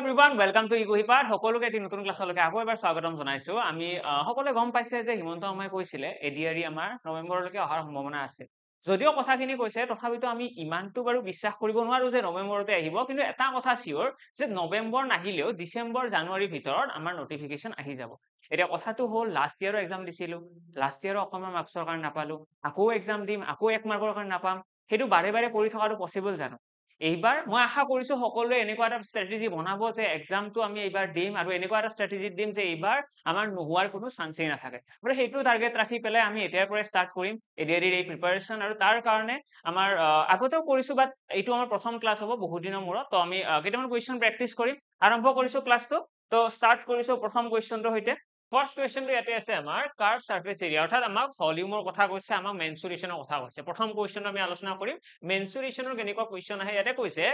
everyone welcome to ইকুহিপাত সকলোকে এটি নতুন ক্লাছলৈকে আকৌ এবাৰ স্বাগতম জনাইছো আমি সকলোৱে গম পাইছে যে হিমন্ত শৰ্মাই কৈছিলে এডিআৰই আমাৰ নৱেম্বৰলৈকে অহাৰ সম্ভাৱনা আছে যদিও কথাখিনি কৈছে তথাপিতো আমি ইমানটো বাৰু বিশ্বাস কৰিব নোৱাৰো যে নৱেম্বৰতে আহিব কিন্তু এটা কথা চিয়ৰ যে নৱেম্বৰ নাহিলেও ডিসেম্বৰ জানুৱাৰীৰ ভিতৰত আমাৰ নটিফিকেশন আহি যাব এতিয়া কথাটো হ'ল লাষ্ট ইয়াৰৰ এক্সাম দিছিলো লাষ্ট ইয়াৰৰ অকমান মাৰ্কছৰ কাৰণে নাপালো আকৌ এক্সাম দিম আকৌ এক মাৰ্কৰ কাৰণে নাপাম সেইটো বাৰে বাৰে কৰি থকাটো পসিবল জানো এইবাৰ মই আশা কৰিছো সকলোৱে এনেকুৱা এটা ষ্ট্ৰেটেজি বনাব যে এক্সামটো আমি এইবাৰ দিম আৰু এনেকুৱা এটা ষ্ট্ৰেটেজি দিম যে এইবাৰ আমাৰ নোহোৱাৰ কোনো চান্সেই নাথাকে আৰু সেইটো টাৰ্গেট ৰাখি পেলাই আমি এতিয়াৰ পৰা ষ্টাৰ্ট কৰিম এডিআৰইৰ এই প্ৰিপাৰেচন আৰু তাৰ কাৰণে আমাৰ আগতেও কৰিছো বাট এইটো আমাৰ প্ৰথম ক্লাছ হ'ব বহুত দিনৰ মূৰত তো আমি কেইটামান কুৱেশ্যন প্ৰেক্টিচ কৰিম আৰম্ভ কৰিছো ক্লাছটো তো ষ্টাৰ্ট কৰিছো প্ৰথম কুৱেশ্যনটোৰ সৈতে ফাৰ্স্ট কুৱেশ্যনটো ইয়াতে আছে আমাৰ কাৰ্ভ সাৰফেস এৰিয়া অৰ্থাৎ আমাক ভলিউমৰ কথা কৈছে আমাক মেনচুৰেচনৰ কথা কৈছে প্ৰথম কুৱেশ্যনটো আমি আলোচনা কৰিম মেনচুৰেচনৰ কেনেকুৱা কুৱেশ্যন আহে ইয়াতে কৈছে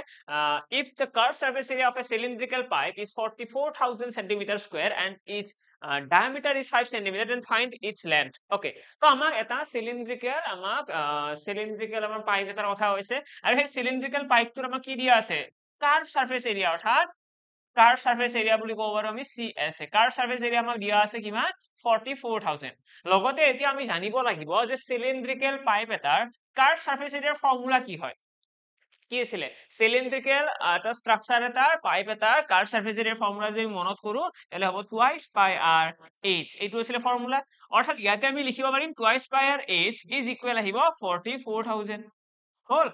if the curved surface area of a cylindrical pipe is 44,000 centimeter square and its diameter is 5 centimeter then find its length okay তো আমাক এটা cylindrical আমাক cylindrical আমাৰ পাইপ এটাৰ কথা হৈছে আৰু সেই cylindrical পাইপটোৰ আমাক কি দিয়া আছে curved surface area অৰ্থাৎ কাৰ্ভ সাৰফেস এৰিয়া বুলি কব পাৰো আমি CS কার্ভ সারফেস এরিয়া আমাক দিয়া আছে কিমান 44000 লগতে এতিয়া আমি জানিব লাগিব যে সিলিন্ড্রিক্যাল পাইপ এটাৰ কাৰ্ভ সাৰফেস এৰিয়াৰ ফৰ্মুলা কি হয় কি আছিল সিলিন্ড্ৰিক্যাল এটা স্ট্ৰাকচাৰ এটাৰ পাইপ এটাৰ কাৰ্ভ সাৰফেস এৰিয়াৰ ফৰ্মুলা যদি মনত কৰো তাহলে হ'ব টুৱাইস পাই r h এইটো আছিল ফৰ্মুলা অৰ্থাৎ ইয়াতে আমি লিখিব পাৰিম টুৱাইস পাই r h ইজ ইকুৱেল আহিব 44000 হল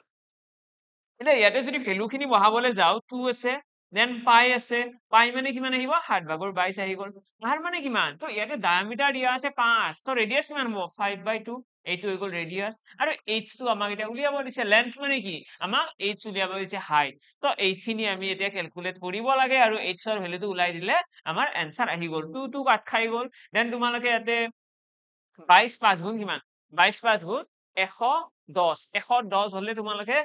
এতিয়া ইয়াতে যদি ভ্যালু খিনি বহাবলৈ যাও 2 আছে দেন পাই আছে পাই মানে কিমান আহিব 7/22 আহি গল আর মানে কিমান তো ইয়াতে ডায়ামিটাৰ দিয়া আছে 5 তো ৰেডিয়াস কিমান হ'ব 5/2 এইটো হৈ গল ৰেডিয়াস আৰু h টো আমাক এটা উলিয়াব দিছে লেন্থ মানে কি আমাক h উলিয়াব দিছে হাইট তো এইখিনি আমি এতিয়া ক্যালকুলেট কৰিব লাগে আৰু h ৰ ভ্যালুটো উলাই দিলে আমাৰ आंसर আহি গল 2 2 কাট খাই গল দেন তোমালোকে ইয়াতে 22 5 গুণ কিমান 22 5 গুণ 110 হলে তোমালোকে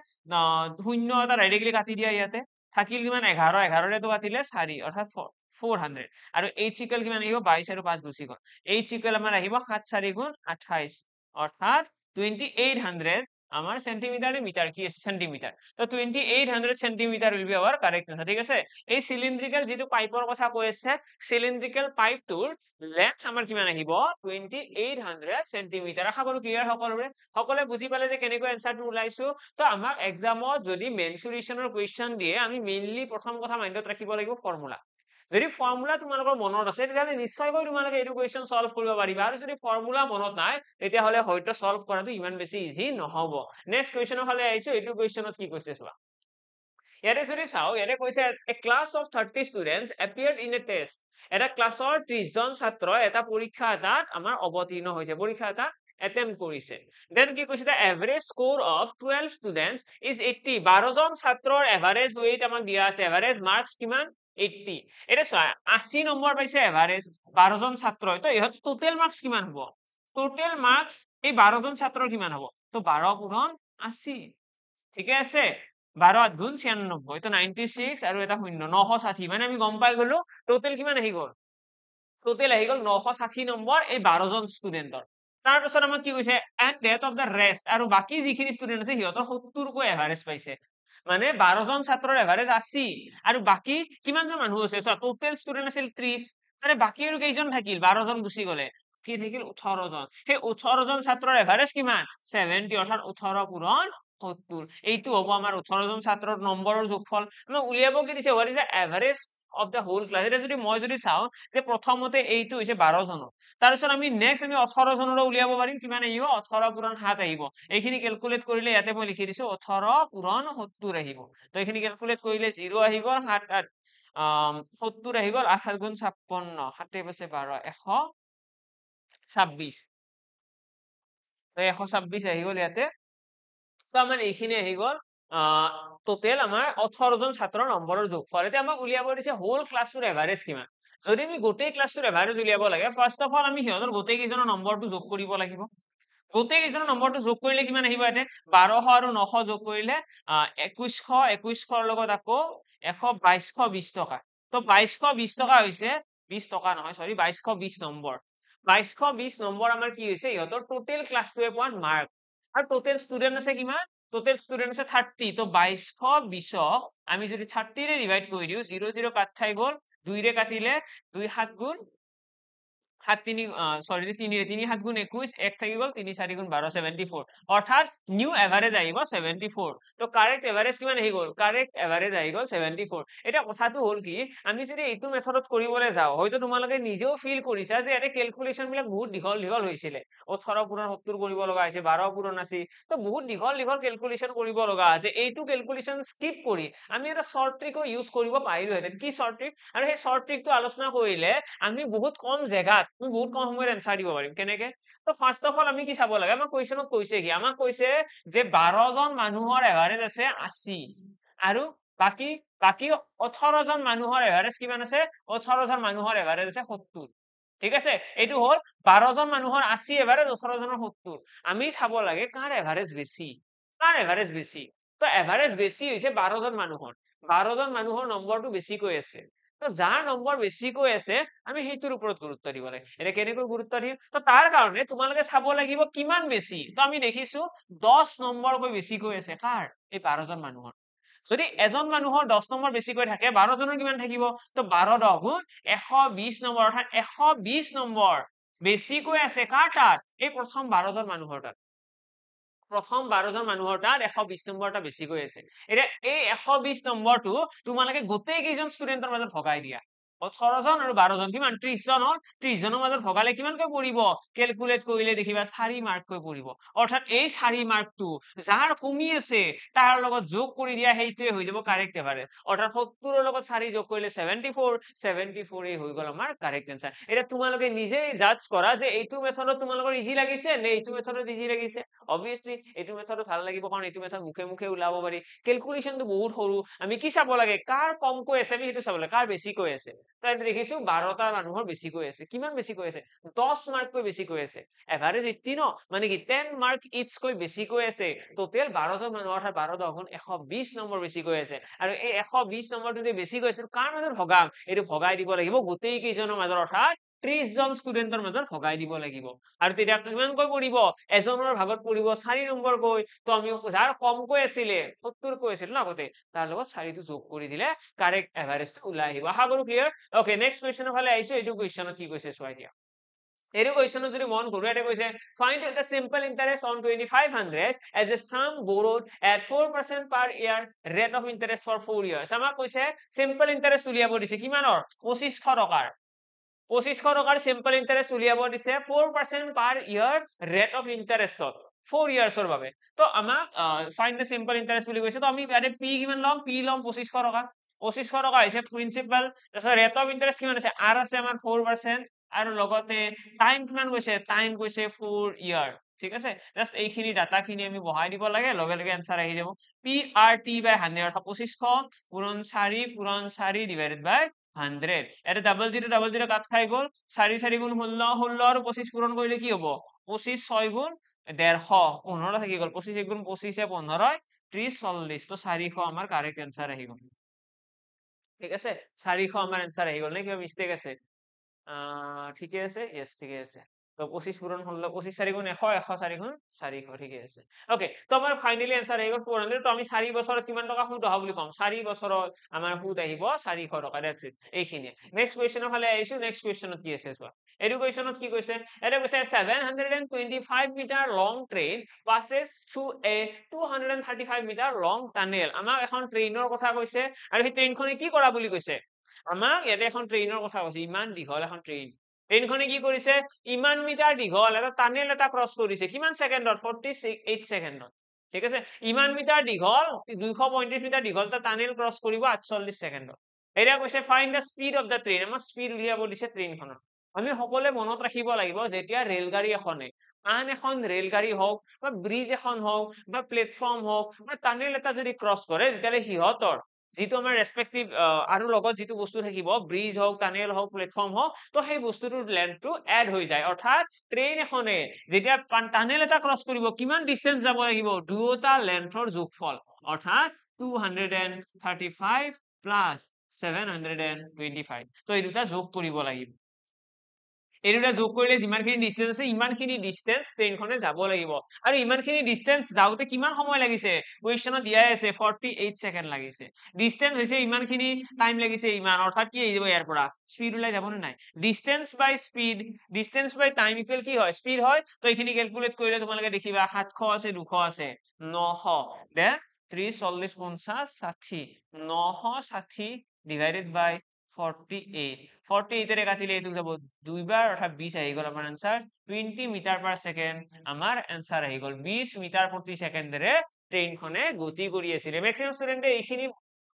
শূন্য এটা ডাইৰেক্টলি কাটি দিয়া ইয়াতে থাকিল কিমান 11 11 ৰে তো কাটিলে 4 অৰ্থাৎ 400 আৰু h ইকুৱেল কিমান আহিব 22 আৰু 5 গুচি গল h ইকুৱেল আমাৰ আহিব 7 4 গুণ 28 অৰ্থাৎ 2800 আমাৰ সেন্টিমিটাৰ মিটাৰ কি আছে সেন্টিমিটাৰ তো 2800 centimetre will be our correct answer ঠিক আছে এই সিলিন্ড্ৰিক্যাল যেটো পাইপৰ কথা কৈ আছে সিলিন্ড্ৰিক্যাল পাইপটোৰ লেন্থ আমাৰ কিমান আহিব 2800 সেন্টিমিটাৰ আশা কৰো ক্লিয়াৰ সকলোৱে বুজি পালে যে কেনেকৈ আনসাৰটো উলাইছো তো আমাক এক্সামত যদি মেনচুৰেচনৰ কোৱেশ্চন দিয়ে আমি মেইনলি প্ৰথম কথা মাইন্ডত ৰাখিব লাগিব ফৰ্মুলা যদি ফৰ্মুলা তোমালোকৰ মনত আছে তেতিয়াহলে নিশ্চয়কৈ তোমালোকে এইটো কোৱেশ্চন সলভ কৰিব পাৰিবা আৰু যদি ফৰ্মুলা মনত নাই তেতিয়াহলে হয়তো সলভ কৰাটো ইমান বেছি ইজি নহব নেক্সট কোৱেশ্চনৰ ফালে আহিছো এইটো কোৱেশ্চনত কি কৈছে চোৱা ইয়াতে যদি চাও ইয়াতে কৈছে a class of 30 students appeared in a test এটা ক্লাছৰ 30 জন ছাত্ৰ এটা পৰীক্ষা এটাত আমাৰ অৱতীৰ্ণ হৈছে পৰীক্ষা এটা attempt কৰিছে then কি কৈছে the average score of 12 students is 80 12 জন ছাত্ৰৰ এভাৰেজ weight আমাক দিয়া আছে এভাৰেজ মাৰ্কস কিমান 80 এটা 80 নম্বৰ পাইছে এভাৰেজ 12 জন ছাত্ৰ তো ইহত টোটাল মাৰ্কস কিমান হ'ব টোটাল মাৰ্কস এই 12 জন ছাত্ৰৰ কিমান হ'ব তো 12 পূৰণ 80 ঠিক আছে 12 গুণ 96 তো 96 আৰু এটা শূন্য 960 মানে আমি গম পাই গলো টোটাল কিমান আহি গল টোটাল আহি গল 960 নম্বৰ এই 12 জন ষ্টুডেন্টৰ তাৰ পিছত আমাক কি কৈছে at that of the rest আৰু বাকি যিখিনি ষ্টুডেন্ট আছে সিহঁতৰ 70 কো এভাৰেজ পাইছে মানে 12 জন ছাত্ৰৰ এভাৰেজ 80 আৰু বাকি কিমান জন মানুহ আছে সো টোটাল ষ্টুডেন্ট আছিল 30 মানে বাকি আৰু কেইজন থাকিল 12 জন গুচি গলে কি থাকিল 18 জন সেই 18 জন ছাত্ৰৰ এভাৰেজ কিমান 70 অৰ্থাৎ 18 পূৰণ 70 এইটো হ'ব আমাৰ 18 জন ছাত্ৰৰ নম্বৰৰ যোগফল আমি উলিয়াব কি দিছে what is the average of the whole class এটা যদি মই যদি চাও যে প্ৰথমতে এইটো হৈছে 12 জনৰ তাৰ পিছত আমি নেক্সট আমি 18 জনৰ উলিয়াব পাৰিম কিমান আহিব 18 পূৰণ 7 আহিব এইখিনি ক্যালকুলেট কৰিলে ইয়াতে মই লিখি দিছো 18 পূৰণ 70 আহিব তো এইখিনি ক্যালকুলেট কৰিলে 0 আহি গল 7 70 আহি গল 8 গুণ 56 7 পাছে 12 126 তো 126 আহি গল ইয়াতে তো আমাৰ এইখিনি আহি গল টোটাল আমাৰ 18 জন ছাত্ৰৰ নম্বৰৰ যোগফল এতিয়া আমাক উলিয়াব দিছে হোল ক্লাছটোৰ এভাৰেজ কিমান যদি আমি গোটেই ক্লাছটোৰ এভাৰেজ উলিয়াব লাগে ফাৰ্স্ট অফ অল আমি সিহঁতৰ গোটেই কেইজনৰ নম্বৰটো যোগ কৰিব লাগিব গোটেই কেইজনৰ নম্বৰটো যোগ কৰিলে কিমান আহিব ইয়াতে 1200 আৰু 900 যোগ কৰিলে 2100 লগত আকৌ 2220 টকা তো 2220 টকা হৈছে 20 টকা নহয় সৰি 2220 নম্বৰ 2220 নম্বৰ আমাৰ কি হৈছে ইহঁতৰ টোটাল ক্লাছ 12 পইণ্ট মাৰ্ক আৰু টোটাল ষ্টুডেন্ট আছে কিমান টোটেল স্টুডেন্ট আছে 30 তো 2220 আমি যদি 30 রে ডিভাইড কৰি দিও 0 0 কাট খাই গল 2 রে কাটিলে 2 7 গুণ 7 3 সরি 3 রে 3 7 গুণ 21 এক থাকি গল 3 4 গুণ 12 74 অর্থাৎ নিউ এভারেজ আহিব 74 তো কারেক্ট এভারেজ কিমান আহি গল কারেক্ট এভারেজ আহি গল 74 এটা কথাটো হল কি আমি যদি এইটো মেথডত কৰিবলৈ যাও হয়তো তোমালোকে নিজেও ফিল কৰিছা যে এটা ক্যালকুলেশন বিলাক বহুত দীঘল দীঘল হৈছিলে 18 পূৰণ 70 কৰিব লগা হৈছে 12 পূৰণ আছে তো বহুত দীঘল দীঘল ক্যালকুলেশন কৰিব লগা আছে এইটো ক্যালকুলেশন স্কিপ কৰি আমি এটা শৰ্ট ট্ৰিকো ইউজ কৰিব পাৰিলোহেঁতেন কি শৰ্ট ট্ৰিক আৰু সেই শৰ্ট ট্ৰিকটো আলোচনা কৰিলে আমি বহুত কম জায়গাত আমি বহুত কম সময়ত এনসাৰ দিব পাৰিম কেনেকে তো ফাৰ্স্ট অফ অল আমি কি চাব লাগে আমাক কোৱেশ্যনত কৈছে কি আমাক কৈছে যে 12 জন মানুহৰ এভাৰেজ আছে 80 আৰু বাকি বাকি 18 জন মানুহৰ এভাৰেজ কিমান আছে 18 জন মানুহৰ এভাৰেজ আছে 70 ঠিক আছে এইটো হল 12 জন মানুহৰ 80 এভাৰেজ 18 জনৰ 70 আমি চাব লাগে কাৰ এভাৰেজ বেছি তো এভাৰেজ বেছি হৈছে 12 জন মানুহৰ 12 জন মানুহৰ নম্বৰটো বেছিকৈ আছে তো যাৰ নম্বৰ বেছিকৈ আছে আমি সেইটোৰ ওপৰত গুৰুত্ব দিব লাগে এটা কেনেকৈ গুৰুত্ব দিম তো তাৰ কাৰণে তোমালোকে চাব লাগিব কিমান বেছি তো আমি দেখিছো 10 নম্বৰকৈ বেছিকৈ আছে কাৰ এই 12 জন মানুহৰ যদি এজন মানুহৰ 10 নম্বৰ বেছিকৈ থাকে 12 জনৰ কিমান থাকিব তো 12 10 গুণ 120 নম্বৰ অৰ্থাৎ 120 নম্বৰ বেছিকৈ আছে কাৰ তাত এই প্ৰথম 12 জন মানুহৰ তাত প্ৰথম 12 জন মানুহৰ তাত 120 নম্বৰটা বেছিকৈ আছে এতিয়া এই 120 নম্বৰটো তোমালোকে গোটেই কেইজন ষ্টুডেন্টৰ মাজত ভগাই দিয়া 18 জন আৰু 12 জন কিমান 30 জন হল 30 জনৰ মাজত ভগালে কিমানকৈ পৰিব ক্যালকুলেট কৰিলে দেখিবা 4 মাৰ্ককৈ পৰিব অৰ্থাৎ এই 4 মাৰ্কটো যাৰ কমি আছে তাৰ লগত যোগ কৰি দিয়া সেইটোৱে হৈ যাব কাৰেক্ট এভাৰেজ অৰ্থাৎ 70 ৰ লগত 4 যোগ কৰিলে 74 এই হৈ গল আমাৰ কাৰেক্ট আনসাৰ এটা তোমালোকে নিজেই জাজ কৰা যে এইটো মেথডত তোমালোকৰ ইজি লাগিছে নে এইটো মেথডত ইজি লাগিছে obviously এইটো মেথডত ভাল লাগিব কাৰণ এইটো মেথড মুখে মুখে ওলাব পাৰি ক্যালকুলেশনটো বহুত সৰু আমি কি চাব লাগে কাৰ কমকৈ আছে আমি সেইটো চাব লাগে কাৰ বেছিকৈ আছে তো আমি দেখিছো 12টা মানুহৰ বেছিকৈ আছে কিমান বেছিকৈ আছে 10 মাৰ্ককৈ বেছিকৈ আছে এভাৰেজ 80 ন মানে কি 10 মাৰ্ক ইচ কৈ বেছিকৈ আছে টোটেল 12 জন মানুহ অৰ্থাৎ 12 10 গুণ 120 নম্বৰ বেছিকৈ আছে আৰু এই 120 নম্বৰটো যে বেছিকৈ আছে কাৰ মাজত ভগাম এইটো ভগাই দিব লাগিব গোটেই কেইজনৰ মাজত অৰ্থাৎ 30 জন ষ্টুডেন্টৰ মাজত ভগাই দিব লাগিব আৰু তেতিয়া কিমানকৈ পৰিব এজনৰ ভাগত পৰিব 4 নম্বৰকৈ তো আমি যাৰ কমকৈ আছিলে 70 কৈ আছিল ন আগতে তাৰ লগত 4 টো যোগ কৰি দিলে কাৰেক্ট এভাৰেজটো ওলাই আহিব আশা কৰো ক্লিয়াৰ ওকে নেক্সট কোৱেশ্চনৰ ফালে আহিছো এইটো কোৱেশ্চনত কি কৈছে চোৱা এতিয়া এইটো কোৱেশ্চনত যদি মন কৰো এটা কৈছে find the simple interest on 2500 as a sum borrowed at 4% per year rate of interest for 4 years আমাক কৈছে simple interest উলিয়াব দিছে কিমানৰ 2500 টকাৰ 2500 টকাৰ সিম্পল ইন্টাৰেস্ট উলিয়াব দিছে 4% পাৰ ইয়াৰ ৰেট অফ ইন্টাৰেস্টত 4 ইয়াৰ্সৰ বাবে তো আমাক ফাইন্ড দ্য সিম্পল ইন্টারেস্ট বুলি কৈছে তো আমি ইয়াতে পি কিমান লম পি লম 2500 টকা 2500 টকা হৈছে প্ৰিন্সিপাল তাৰপিছত ৰেট অফ ইন্টাৰেস্ট কিমান আছে আৰ আছে আমাৰ 4% আৰু লগতে টাইম কিমান কৈছে টাইম কৈছে 4 ইয়াৰ ঠিক আছে জাস্ট এইখিনি ডাটা খিনি আমি বহাই দিব লাগে লগে লগে আনসার আহি যাব পি আৰ টি বাই 100 অৰ্থাৎ 2500 পূৰণ 4 ডিভাইডেড বাই 100 এটা ডাবল জিৰো কাট খাই গল 4 4 গুণ 16 16 আৰু 25 পূৰণ কৰিলে কি হ'ব 25 6 গুণ 150 15 থাকি গল 25 1 গুণ 25 15 30 40 তো 400 আমাৰ কাৰেক্ট आंसर আহি গল ঠিক আছে 400 আমাৰ आंसर আহি গল নে কিবা মিস্টেক আছে ঠিকে আছে यस ঠিকে আছে তো 25 পূরণ হলো 25 4 গুণ 100 100 4 গুণ 400 ঠিকে আছে ওকে তো আমাৰ ফাইনালি आंसर আহি গল 400 তো আমি 4 বছৰত কিমান টকা সুদ অহা বুলি কম 4 বছৰত আমাৰ সুদ আহিব 400 টকা দ্যাটস ইট এইখিনি নেক্সট কোৱেশ্চনৰ ফালে আহিছো নেক্সট কোৱেশ্চনত কি আছে চোৱা এইটো কোৱেশ্চনত কি কৈছে এটা কৈছে 725 metre long train passes through a 235 metre long tunnel আমাক এখন ট্ৰেইনৰ কথা কৈছে আৰু সেই ট্ৰেইনখনে কি কৰা বুলি কৈছে আমাক ইয়াতে এখন ট্ৰেইনৰ কথা কৈছে ইমান দীঘল এখন ট্ৰেইনখনে কি কৰিছে ইমান মিটাৰ দীঘল এটা টানেল এটা ক্ৰছ কৰিছে কিমান সেকেন্ডত 48 সেকেন্ডত ঠিক আছে ইমান মিটাৰ দীঘল 235 মিটাৰ দীঘল এটা টানেল ক্ৰছ কৰিব 48 সেকেন্ডত এটা কৈছে find da speed of the train আমাক স্পীড উলিয়াব দিছে ট্ৰেইনখনৰ আমি সকলোৱে মনত ৰাখিব লাগিব যেতিয়া ৰেলগাড়ী এখনে আন এখন ৰেলগাড়ী হওক বা ব্ৰিজ এখন হওক বা প্লেটফৰ্ম হওক বা টানেল এটা যদি ক্ৰছ কৰে তেতিয়ালে সিহঁতৰ যিটো আমাৰ ৰেসপেক্টিভ আৰু লগত যিটো বস্তু থাকিব ব্ৰিজ হওক টানেল হওক প্লেটফৰ্ম হওক তো সেই বস্তুটোৰ লেন্থটো এড হৈ যায় অৰ্থাৎ ট্ৰেইন এখনে যেতিয়া টানেল এটা ক্ৰছ কৰিব কিমান ডিসটেন্স যাব লাগিব দুয়োটা লেন্থৰ যোগফল অৰ্থাৎ 235 প্লাস 725 তো এই দুটা যোগ কৰিব লাগিব এই দুটা যোগ কৰিলে যিমানখিনি ডিস্টেন্স আছে ইমানখিনি ডিস্টেন্স ট্ৰেইনখনে যাব লাগিব আৰু ইমানখিনি ডিস্টেন্স যাওঁতে কিমান সময় লাগিছে কুৱেশ্যনত দিয়াই আছে 48 সেকেন্ড লাগিছে ডিস্টেন্স হৈছে ইমানখিনি টাইম লাগিছে ইমান অৰ্থাৎ কি আহিব ইয়াৰ পৰা স্পীড ওলাই যাব নে নাই ডিস্টেন্স বাই স্পীড ডিস্টেন্স বাই টাইম ইকুৱেল কি হয় স্পীড হয় তো এইখিনি ক্যালকুলেট কৰিলে তোমালোকে দেখিবা 700 আছে 200 আছে 900 দে 30 40 50 60 960 ডিভাইডেড বাই 48 48 এৰে কাটিলে এইটো যাব দুইবাৰ অৰ্থাৎ 20 আহি গ'ল আমাৰ আনসাৰ 20 মিটাৰ পাৰ সেকেন্ড আমাৰ আনসাৰ আহি গ'ল 20 মিটাৰ প্ৰতি সেকেন্ডেৰে ট্ৰেইনখনে গতি কৰি আছিল মেক্সিমাম ষ্টুডেন্টে এইখিনি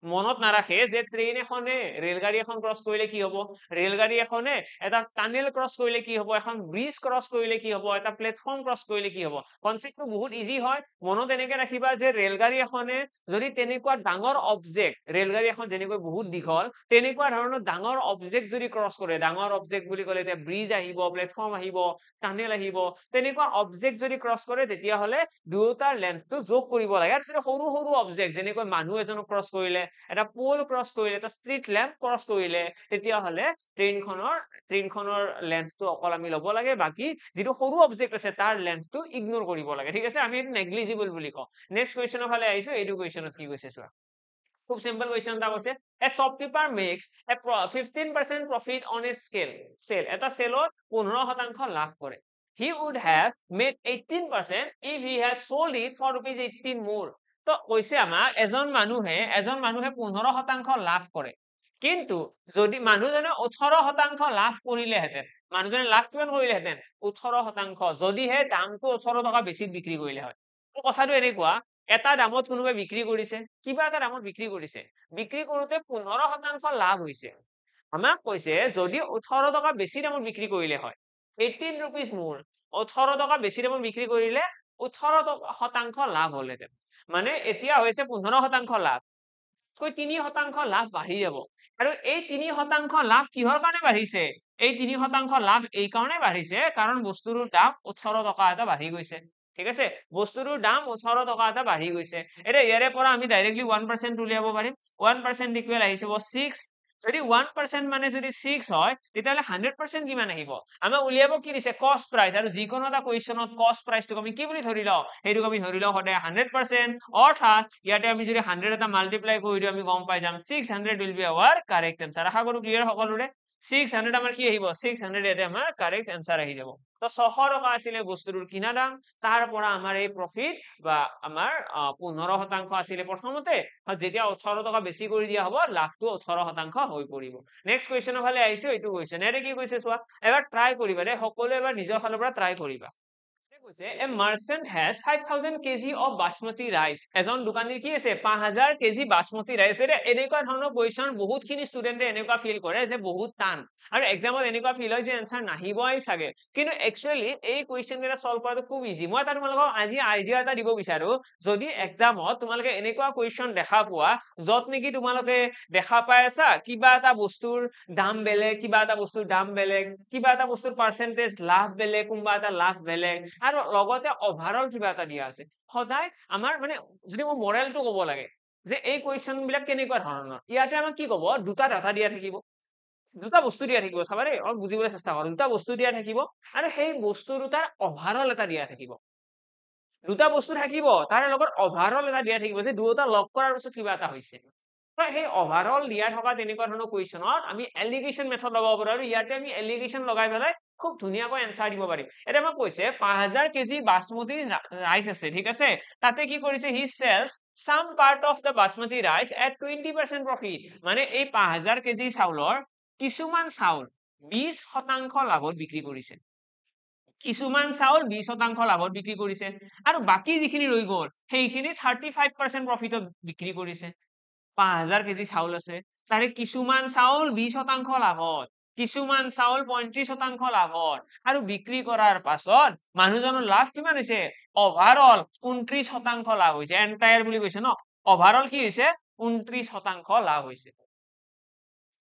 মনত নাৰাখে যে ট্ৰেইন এখনে ৰেলগাড়ী এখন ক্ৰছ কৰিলে কি হ'ব ৰেলগাড়ী এখনে এটা টানেল ক্ৰছ কৰিলে কি হ'ব এখন ব্ৰিজ ক্ৰছ কৰিলে কি হ'ব এটা প্লেটফৰ্ম ক্ৰছ কৰিলে কি হ'ব কনসেপ্টটো বহুত ইজি হয় মনত এনেকে ৰাখিবা যে ৰেলগাড়ী এখনে যদি তেনেকুৱা ডাঙৰ অবজেক্ট ৰেলগাড়ী এখন যেনেকৈ বহুত দীঘল তেনেকুৱা ধৰণৰ ডাঙৰ অবজেক্ট যদি ক্ৰছ কৰে ডাঙৰ অবজেক্ট বুলি ক'লে এতিয়া ব্ৰিজ আহিব প্লেটফৰ্ম আহিব টানেল আহিব তেনেকুৱা অবজেক্ট যদি ক্ৰছ কৰে তেতিয়া হলে দুয়োটাৰ লেন্থটো যোগ কৰিব লাগে আৰু যদি সৰু সৰু অবজেক্ট যেনেকৈ মানুহ এজনক ক্ৰছ কৰিলে এটা পোল ক্ৰছ কৰিলে এটা ষ্ট্ৰীট লেম্প ক্ৰছ কৰিলে তেতিয়া হলে ট্ৰেইনখনৰ লেন্থটো অকল আমি ল'ব লাগে বাকি যিটো সৰু অবজেক্ট আছে তাৰ লেন্থটো ইগনোৰ কৰিব লাগে ঠিক আছে আমি এইটো নেগলিজিবল বুলি কওঁ নেক্সট কুৱেশ্যনৰ ফালে আহিছো এইটো কুৱেশ্যনত কি কৈছে চোৱা খুব সিম্পল কুৱেশ্যন এটা কৈছে a shopkeeper makes a 15% profit on a sale এটা সেলত 15% লাভ কৰে he would have made 18% if he had sold it for ₹18 more তো কৈছে আমাক এজন মানুহে 15% লাভ কৰে কিন্তু যদি মানুহজনে 18% লাভ কৰিলেহেঁতেন মানুহজনে লাভ কিমান কৰিলেহেঁতেন 18% যদিহে দামটো 18 টকা বেছি বিক্ৰী কৰিলে হয় কথাটো এনেকুৱা এটা দামত কোনোবাই বিক্ৰী কৰিছে কিবা এটা দামত বিক্ৰী কৰিছে বিক্ৰী কৰোতে 15% লাভ হৈছে আমাক কৈছে যদি 18 টকা বেছি দামত বিক্ৰী কৰিলে হয় 18 rupees more 18 টকা বেছি দামত বিক্ৰী কৰিলে 18% লাভ হলহেঁতেন মানে এতিয়া হৈছে 15% লাভ কৈ 3% লাভ বাঢ়ি যাব আৰু এই 3% লাভ কিহৰ কাৰণে বাঢ়িছে এই 3% লাভ এই কাৰণে বাঢ়িছে কাৰণ বস্তুৰ দাম 18 টকা এটা বাঢ়ি গৈছে ঠিক আছে বস্তুৰ দাম 18 টকা এটা বাঢ়ি গৈছে এতিয়া ইয়াৰে পৰা আমি ডাইৰেক্টলি 1% উলিয়াব পাৰিম 1% ইকুৱেল আহিছে 6 যদি 1% মানে যদি 6 হয় তেতিয়াহলে 100% কিমান আহিব আমাৰ উলিয়াব কি দিছে কস্ট প্ৰাইস আৰু যিকোনো এটা কোৱেশ্যনত কস্ট প্ৰাইসটো আমি কি বুলি ধৰি লও হেইটো আমি ধৰি লও সদায় 100% অৰ্থাৎ ইয়াতে আমি যদি 100 এটা মাল্টিপ্লাই কৰি দিও আমি গম পাই যাম 600 will be our correct answer আশা কৰো ক্লিয়াৰ সকলোৰে 600 আমাৰ কি আহিব 600 ইয়াতে আমাৰ কাৰেক্ট आंसर আহি যাব তো 600 টকা আছিল বস্তুৰ কিনা দাম তাৰ পৰা আমাৰ এই প্ৰফিট বা আমাৰ 15% আছিল প্ৰথমতে যেতিয়া 18 টকা বেছি কৰি দিয়া হ'ব লাভটো 18% হৈ পৰিব নেক্সট কোৱেশ্যনৰ ফালে আহিছো এইটো কোৱেশ্যন এৰে কি কৈছে চোৱা এবাৰ ট্ৰাই কৰিবা দে সকলোৱে এবাৰ নিজৰ ফালৰ পৰা ট্ৰাই কৰিবা A merchant has 5000 kg of basmati rice এজন দোকানীৰ কি আছে 5000 kg basmati rice এৰে এনেকুৱা ধৰণৰ কোৱেশ্যন বহুতখিনি ষ্টুডেন্টে এনেকুৱা ফিল কৰে যে বহুত টান আৰু এক্সামত এনেকুৱা ফিল হয় যে आंसर নাহিবই চাগে কিন্তু একচুয়ালি এই কোৱেশ্যন কেইটা সলভ কৰাটো খুব ইজি মই তাৰ তোমালোকক আজি আইডিয়া এটা দিব বিচাৰো যদি এক্সামত তোমালোকে এনেকুৱা কোৱেশ্যন দেখা পোৱা যত নেকি তোমালোকে দেখা পাই আছা কিবা এটা বস্তুৰ দাম বেলেগ কিবা এটা বস্তুৰ দাম বেলেগ কিবা এটা বস্তুৰ পাৰ্সেন্টেজ লাভ বেলেগ কোনবা এটা লাভ বেলেগ আৰু লগতে ওভাৰঅল কিবা এটা দিয়া আছে সদায় আমাৰ মানে যদি মই মৰেলটো ক'ব লাগে যে এই কোৱেশ্যন বিলাক কেনেকুৱা ধৰণৰ ইয়াতে আমাক কি ক'ব দুটা ডাটা দিয়া থাকিব দুটা বস্তু দিয়া থাকিব চাবা দেই অলপ বুজিবলৈ চেষ্টা কৰা দুটা বস্তু দিয়া থাকিব আৰু সেই বস্তু দুটাৰ ওভাৰঅল এটা দিয়া থাকিব দুটা বস্তু থাকিব তাৰে লগত ওভাৰঅল এটা দিয়া থাকিব যে দুটা লগ কৰাৰ পিছত কিবা এটা হৈছে সেই ওভাৰঅল দিয়া থকা তেনেকুৱা ধৰণৰ কোৱেশ্যনত আমি এলিগেশ্যন মেথড লগাব পাৰো আৰু ইয়াতে আমি এলিগেশ্যন লগাই পেলাই খুব ধুনীয়াকৈ এনসাৰ দিব পাৰিম এটা মই কৈছে 5000 কেজি বাসমতি ৰাইচ আছে ঠিক আছে তাতে কি কৰিছে he sells some part of the basmati rice at 20% profit মানে এই 5000 কেজি চাউলৰ কিছুমান চাউল 20% লাভত বিক্ৰী কৰিছে কিছুমান চাউল 20% লাভত বিক্ৰী কৰিছে আৰু বাকি যিখিনি ৰৈ গ'ল সেইখিনি 35% প্ৰফিটত বিক্ৰী কৰিছে 5000 কেজি চাউল আছে তাৰে কিছুমান চাউল 20% লাভত কিছুমান চাউল 35% লাভত আৰু বিক্ৰী কৰাৰ পাছত মানুহজনৰ লাভ কিমান হৈছে ওভাৰঅল 29% লাভ হৈছে এন্টায়াৰ বুলি কৈছে ন ওভাৰঅল কি হৈছে 29% লাভ হৈছে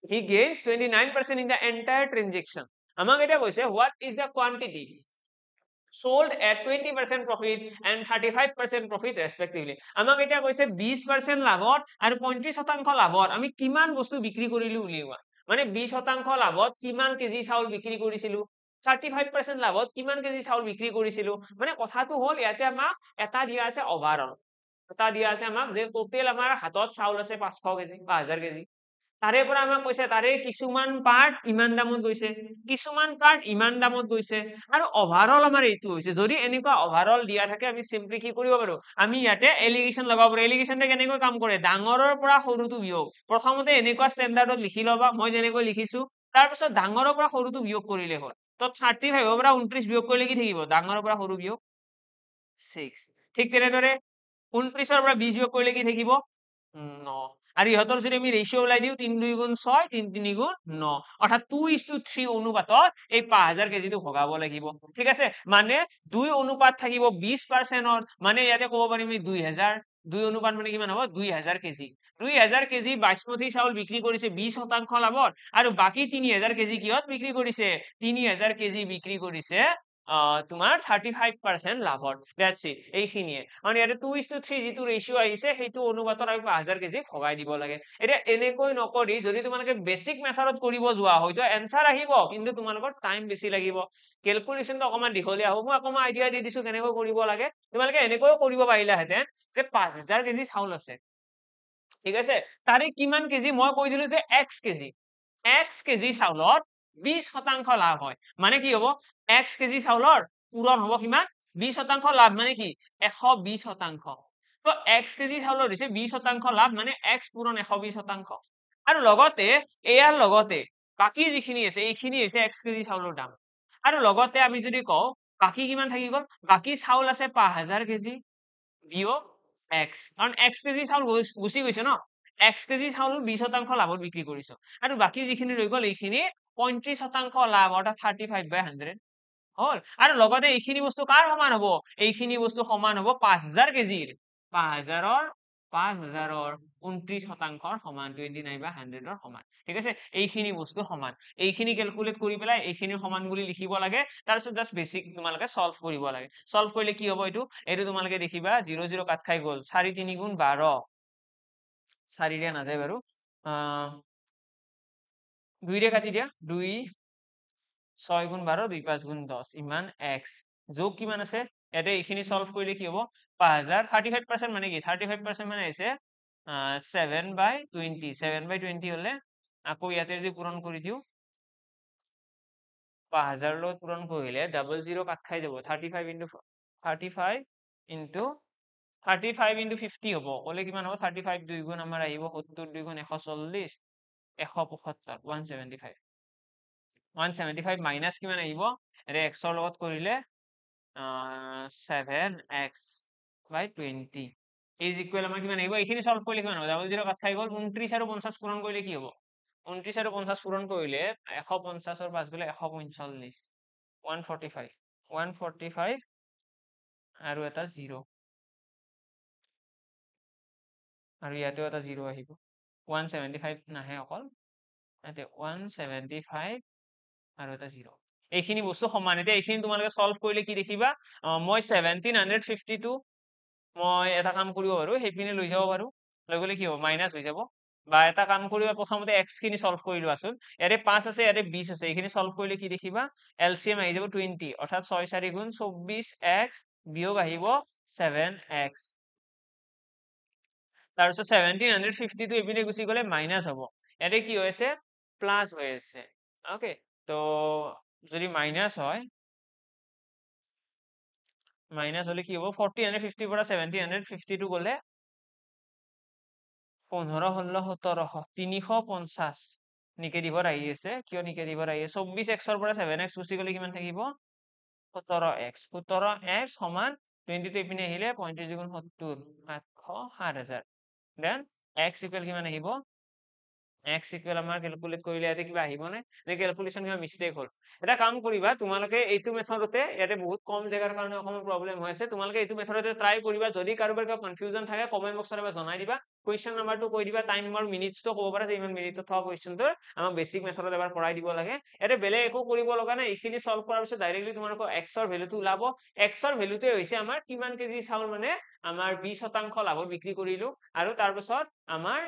he gains 29% in the entire transaction আমাক এটা কৈছে what is the quantity sold at 20% profit and 35% profit respectively আমাক এটা কৈছে 20% লাভত আৰু 35% লাভত আমি কিমান বস্তু বিক্ৰী কৰিলো উলিওৱা মানে 20% লাভত কিমান কেজি চাউল বিক্ৰী কৰিছিলো 35% লাভত কিমান কেজি চাউল বিক্ৰী কৰিছিলো মানে কথাটো হ'ল ইয়াতে আমাক এটা দিয়া আছে ওভাৰঅল এটা দিয়া আছে আমাক যে টোটেল আমাৰ হাতত চাউল আছে 500 কেজি বা 1000 কেজি তাৰে পৰা আমাক কৈছে তাৰে কিছুমান পাৰ্ট ইমান দামত গৈছে কিছুমান পাৰ্ট ইমান দামত গৈছে আৰু ওভাৰঅল আমাৰ এইটো হৈছে যদি এনেকুৱা ওভাৰঅল দিয়া থাকে আমি সিম্পলি কি কৰিব পাৰো আমি ইয়াতে এলিগেশ্যন লগাব পাৰো এলিগেশ্যনতে কেনেকৈ কাম কৰে ডাঙৰৰ পৰা সৰুটো বিয়োগ প্ৰথমতে এনেকুৱা ষ্টেণ্ডাৰ্ডত লিখি লবা মই যেনেকৈ লিখিছো তাৰপিছত ডাঙৰৰ পৰা সৰুটো বিয়োগ কৰিলে হ'ল তো 35 ৰ পৰা 29 বিয়োগ কৰিলে কি থাকিব ডাঙৰৰ পৰা সৰু বিয়োগ 6 ঠিক তেনেদৰে 29 ৰ পৰা 20 বিয়োগ কৰিলে কি থাকিব 9 আৰু ইহঁতৰ যদি আমি ৰেশিও ওলাই দিও 3 2 গুণ 6 3 3 গুণ 9 অৰ্থাৎ 2:3 অনুপাতত এই 5000 কেজিটো ভগাব লাগিব ঠিক আছে মানে 2 অনুপাত থাকিব 20% মানে ইয়াতে ক'ব পাৰিম 2000 2 অনুপাত মানে কিমান হ'ব 2000 কেজি 2000 কেজি বাসমতি চাউল বিক্ৰী কৰিছে 20% লাভত আৰু বাকি 3000 কেজি কিহত বিক্ৰী কৰিছে 3000 কেজি বিক্ৰী কৰিছে তোমাৰ 35% লাভত দ্যাটস ইট এইখিনিয়ে মানে ইয়াতে 2:3 যিটো ৰেশিও আহিছে সেইটো অনুপাতত আমি 5000 কেজি ভগাই দিব লাগে এতিয়া এনেকৈ নকৰি যদি তোমালোকে বেসিক মেথডত কৰিব যোৱা হয়তো এনসাৰ আহিব কিন্তু তোমালোকৰ টাইম বেছি লাগিব ক্যালকুলেশনটো অকমান দীঘলীয়া হ'ব মই অকমান আইডিয়া দি দিছো কেনেকৈ কৰিব লাগে তোমালোকে এনেকৈ কৰিব পাৰিলাহেঁতেন যে 5000 কেজি চাউল আছে ঠিক আছে তাৰে কিমান কেজি মই কৈ দিলো যে x কেজি চাউলত 20% লাভ হয় মানে কি হ'ব x কেজি চাউলৰ পূৰণ হ'ব কিমান 20% লাভ মানে কি 120% তো x কেজি চাউলৰ দিছে 20% লাভ মানে x পূৰণ 120% আৰু লগতে এয়াৰ লগতে বাকি যিখিনি আছে এইখিনি হৈছে x কেজি চাউলৰ দাম আৰু লগতে আমি যদি কওঁ বাকি কিমান থাকি গ'ল বাকি চাউল আছে 5000 কেজি বিয়োগ x কাৰণ x কেজি চাউল গুচি গৈছে ন x কেজি চাউল 20% লাভত বিক্ৰী কৰিছো আৰু বাকি যিখিনি ৰৈ গ'ল এইখিনি 35% লাভ অৰ্থাৎ 35/100 হল আৰু লগতে এইখিনি বস্তু কাৰ সমান হ'ব এইখিনি বস্তু সমান হ'ব 5000 কেজিৰ 5000ৰ 29%ৰ সমান 29/100 সমান ঠিক আছে এইখিনি বস্তু সমান এইখিনি ক্যালকুলেট কৰি পেলাই এইখিনি সমান বুলি লিখিব লাগে তাৰপিছত জাস্ট বেসিক তোমালোকে সলভ কৰিব লাগে সলভ কৰিলে কি হ'ব এইটো তোমালোকে দেখিবা 0 0 কাট খাই গ'ল 4 3 গুণ 12 4 ৰে নাযায় বাৰু 2 ৰে কাটি দিয়া 2 6 গুণ 12 2 5 গুণ 10 ইমান x যোগ কিমান আছে ইয়াতে এইখিনি সলভ কৰিলে কি হ'ব 5000 35% মানে কি 35% মানে হৈছে 7/20 7/20 হলে আকৌ ইয়াতে যদি পূৰণ কৰি দিও 5000 লগত পূৰণ কৰিলে 00 কাট খাই যাব 35 into 50 হ'ব ক'লে কিমান হ'ব 35 2 গুণ আমাৰ আহিব 70 2 গুণ 140 175 175 মাইনাস কিমান আহিব এৰে x ৰ লগত কৰিলে 7x/20 is equal আমাৰ কিমান আহিব এইখিনি সলভ কৰিলে কিমান হ'ব 00 কাট খাই গ'ল 29 আৰু 50 পূৰণ কৰিলে কি হ'ব 29 আৰু 50 পূৰণ কৰিলে 150 ৰ পাছ গ'লে 145 145 আৰু এটা 0 আৰু ইয়াতেও এটা 0 আহিব 175 নাহে অকল ইয়াতে 175 আৰু এটা 0 এইখিনি বস্তু সমান এতিয়া এইখিনি তোমালোকে সলভ কৰিলে কি দেখিবা মই 1752 মই এটা কাম কৰিব পাৰো সেইপিনে লৈ যাব পাৰো লৈ গ'লে কি হ'ব মাইনাস হৈ যাব বা এটা কাম কৰিবা প্ৰথমতে x খিনি সলভ কৰি লোৱাচোন ইয়াতে 5 আছে ইয়াতে 20 আছে এইখিনি সলভ কৰিলে কি দেখিবা এলসিএম আহি যাব 20 অৰ্থাৎ 6 4 গুণ 24x বিয়োগ আহিব 7x তাৰপিছত 1752 এইপিনে গুচি গ'লে মাইনাস হ'ব ইয়াতে কি হৈ আছে প্লাস হৈ আছে ওকে তো যদি মাইনাস হয় মাইনাস হলে কি হ'ব 1450 পৰা 1752 গ'লে 15 16 17 350 নিগেটিভত আহি আছে কিয় নিগেটিভত আহি আছে 24x ৰ পৰা 7x গুচি গ'লে কিমান থাকিব 17x 17x সমান 22 এইপিনে আহিলে 35 গুণ 70 700 দেন x ইকুৱেল কিমান আহিব x ইকুৱেল আমাৰ ক্যালকুলেট কৰিলে ইয়াতে কিবা আহিব নে নে ক্যালকুলেশন কিবা মিস্টেক হ'ল এটা কাম কৰিবা তোমালোকে এইটো মেথডতে ইয়াতে বহুত কম জায়গাৰ কাৰণে অকমান প্ৰবলেম হৈ আছে তোমালোকে এইটো মেথডতে ট্ৰাই কৰিবা যদি কাৰোবাৰ কিবা কনফিউজন থাকে কমেন্ট বক্সত এবাৰ জনাই দিবা কোৱেশ্চন নাম্বাৰটো কৈ দিবা টাইম আৰু মিনিটসটো ক'ব পাৰা যে ইমান মিনিটত থকা কোৱেশ্চনটো আমাক বেসিক মেথডত এবাৰ কৰাই দিব লাগে ইয়াতে বেলেগ একো কৰিব লগা নাই এইখিনি সলভ কৰাৰ পিছত ডাইৰেক্টলি তোমালোকৰ x ৰ ভ্যালুটো ওলাব x ৰ ভ্যালুটো হৈছে আমাৰ কিমান কেজি চাউল মানে আমাৰ 20% লাভত বিক্ৰী কৰিলো আৰু তাৰ পিছত আমাৰ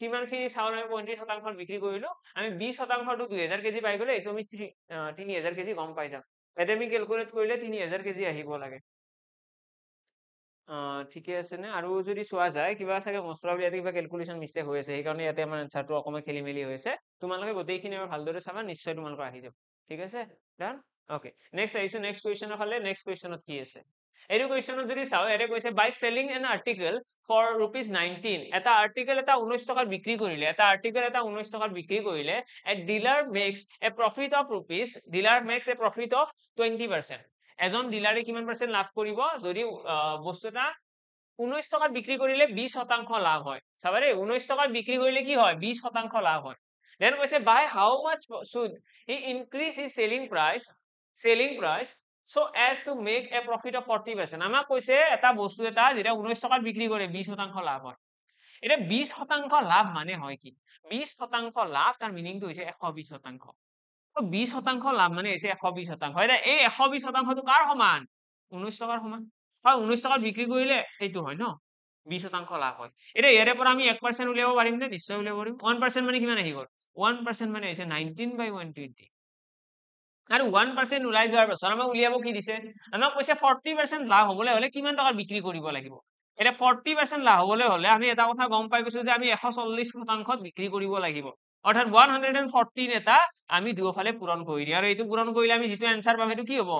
কিমানখিনি চাউল আমি 35% বিক্ৰী কৰিলো আমি 20%টো 2000 কেজি পাই গ'লে এইটো আমি 3000 কেজি গম পাই যাম ইয়াতে আমি ক্যালকুলেট কৰিলে 3000 কেজি আহিব লাগে ঠিকে আছে নে আৰু যদি চোৱা যায় কিবা চাগে most probably ইয়াতে কিবা ক্যালকুলেশন মিস্টেক হৈ আছে সেইকাৰণে ইয়াতে আমাৰ আনসাৰটো অকমান খেলিমেলি হৈছে তোমালোকে গোটেইখিনি আৰু ভালদৰে চাবা নিশ্চয় তোমালোকৰ আহি যাব ঠিক আছে ডান ওকে নেক্সট আহিছো নেক্সট কুৱেশ্যনৰ ফালে নেক্সট কুৱেশ্যনত কি আছে এইটো কুৱেশ্যনত যদি চাও ইয়াতে কৈছে বাই সেলিং এন আৰ্টিকেল ফৰ ₹19 এটা আৰ্টিকেল এটা 19 টকাত বিক্ৰী কৰিলে এটা আৰ্টিকেল এটা 19 টকাত বিক্ৰী কৰিলে a dealer makes a profit of dealer makes a profit of 20% এজন ডিলাৰে কিমান পাৰ্চেন্ট লাভ কৰিব যদি বস্তু এটা 19 টকাত বিক্ৰী কৰিলে 20% লাভ হয় চাবা দেই 19 টকাত বিক্ৰী কৰিলে কি হয় 20% লাভ হয় দেন কৈছে by how much should he increase his selling price so as to make a profit of 40% আমাক কৈছে এটা বস্তু এটা যেটা 19 টকাত বিক্ৰী কৰে 20% লাভ হয় এটা 20% লাভ মানে হয় কি 20% লাভ তাৰ মিনিংটো হৈছে 120% 20% লাভ মানে হৈছে 120% হয় এই 120%টো কাৰ সমান 19 টকাৰ সমান হয় 19 টকাত বিক্ৰী কৰিলে এইটো হয় ন 20% লাভ হয় এতিয়া ইয়াৰে পৰা আমি 1% উলিয়াব পাৰিম নে নিশ্চয় উলিয়াব পাৰিম 1% মানে কিমান আহি গ'ল 1% মানে হৈছে 19/120 আৰু 1% ওলাই যোৱাৰ পাছত আমাক উলিয়াব কি দিছে আমাক কৈছে 40% লাভ হ'বলৈ হলে কিমান টকাত বিক্ৰী কৰিব লাগিব এটা 40% লাভ হ'বলৈ হলে আমি এটা কথা গম পাই গৈছো যে আমি 140%ত বিক্ৰী কৰিব লাগিব অৰ্থাৎ 114 এটা আমি দুয়োফালে পূৰণ কৰি দিওঁ আৰু এইটো পূৰণ কৰিলে আমি যিটো এনসাৰ পাম সেইটো কি হ'ব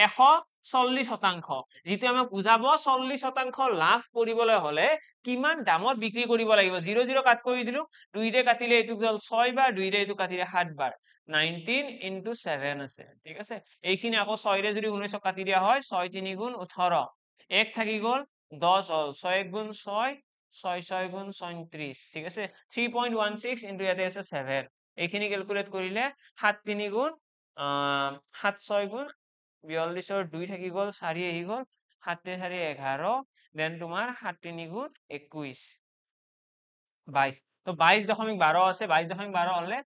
140% যিটো আমাক বুজাব 40% লাভ কৰিবলৈ হলে কিমান দামত বিক্ৰী কৰিব লাগিব 00 কাট কৰি দিলো 2 ৰে কাটিলে এইটো গল 6 বাৰ 2 ৰে এইটো কাটিলে 7 বাৰ 19 into 7 আছে ঠিক আছে এইখিনি আকৌ 6 ৰে যদি 19 কাটি দিয়া হয় 6 3 গুণ 18 এক থাকি গল 10 হল 6 1 গুণ 6 6 6 গুণ 37 ঠিক আছে 3.16 into ইয়াতে আছে 7 এইখিনি ক্যালকুলেট কৰিলে 7 3 গুণ 7 6 গুণ 42 ৰ 2 থাকি গল 4 আহি গল 7 4 11 দেন তোমাৰ 7 3 গুণ 21 22 তো 22.12 আছে 22.12 হলে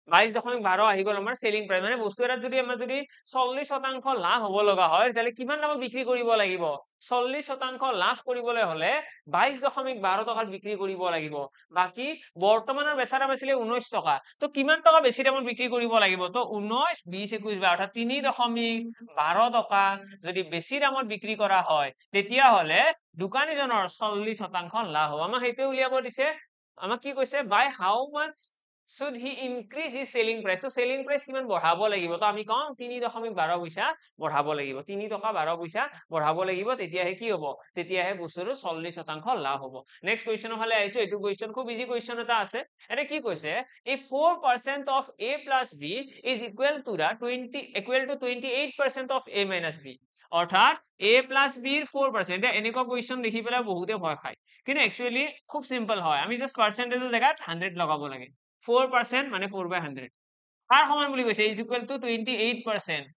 22.12 আহি গল আমাৰ সেলিং প্ৰাইস মানে বস্তু এটা যদি আমাৰ যদি 40% লাভ হ'ব লগা হয় তাহলে কিমান দামত বিক্ৰী কৰিব লাগিব 40% লাভ কৰিবলৈ হলে 22.12 টকাত বিক্ৰী কৰিব লাগিব বাকি বৰ্তমানৰ বেচা দাম আছিল 19 টকা তো কিমান টকা বেছি দামত বিক্ৰী কৰিব লাগিব তো 19 20 21 22 অৰ্থাৎ 3.12 টকা যদি বেছি দামত বিক্ৰী কৰা হয় তেতিয়া হলে দোকানীজনৰ 40% লাভ হ'ব আমাক সেইটো উলিয়াব দিছে আমাক কি কৈছে by how mass should he increase his selling price তো selling price কিমান বঢ়াব লাগিব তো আমি কম 3.12 পইচা বঢ়াব লাগিব 3 টকা 12 পইচা বঢ়াব লাগিব তেতিয়াহে কি হ'ব তেতিয়াহে বস্তুটো 40% লাভ হ'ব নেক্সট কোৱেশ্চনৰ ফালে আহিছো এইটো কোৱেশ্চন খুব ইজি কোৱেশ্চন এটা আছে এটা কি কৈছে if 4% of a plus b is equal to 28% of a minus b অৰ্থাৎ a plus b ৰ 4% এনেকুৱা কোৱেশ্চন দেখি পেলাই বহুতে ভয় খায় কিন্তু একচুয়ালি খুব সিম্পল হয় আমি জাস্ট পাৰ্সেন্টেজৰ জায়গাত 100 লগাব লাগে 4% মানে 4/100 কাৰ সমান বুলি কৈছে is equal to 28%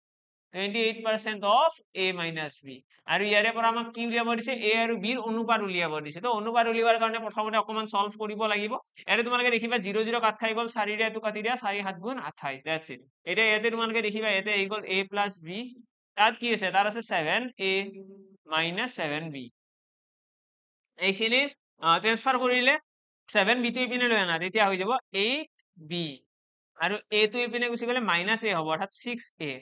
28% of a minus b আৰু ইয়াৰে পৰা আমাক কি উলিয়াব দিছে a আৰু b ৰ অনুপাত উলিয়াব দিছে তো অনুপাত উলিয়াবৰ কাৰণে প্ৰথমতে অকমান সলভ কৰিব লাগিব এৰে তোমালোকে দেখিবা 00 কাট খাই গল 4 ৰে এটো কাটি দিয়া 4 7 গুণ 28 দ্যাটস ইট এটা ইয়াতে তোমালোকে দেখিবা ইয়াতে আহি গল a plus b তাত কি আছে তাত আছে 7a minus 7b এইখিনি ট্ৰান্সফাৰ কৰিলে 7b টো ইপিনে লৈ আনা তেতিয়া হৈ যাব 8b আৰু a টো ইপিনে গুচি গলে মাইনাস a হ'ব অৰ্থাৎ 6a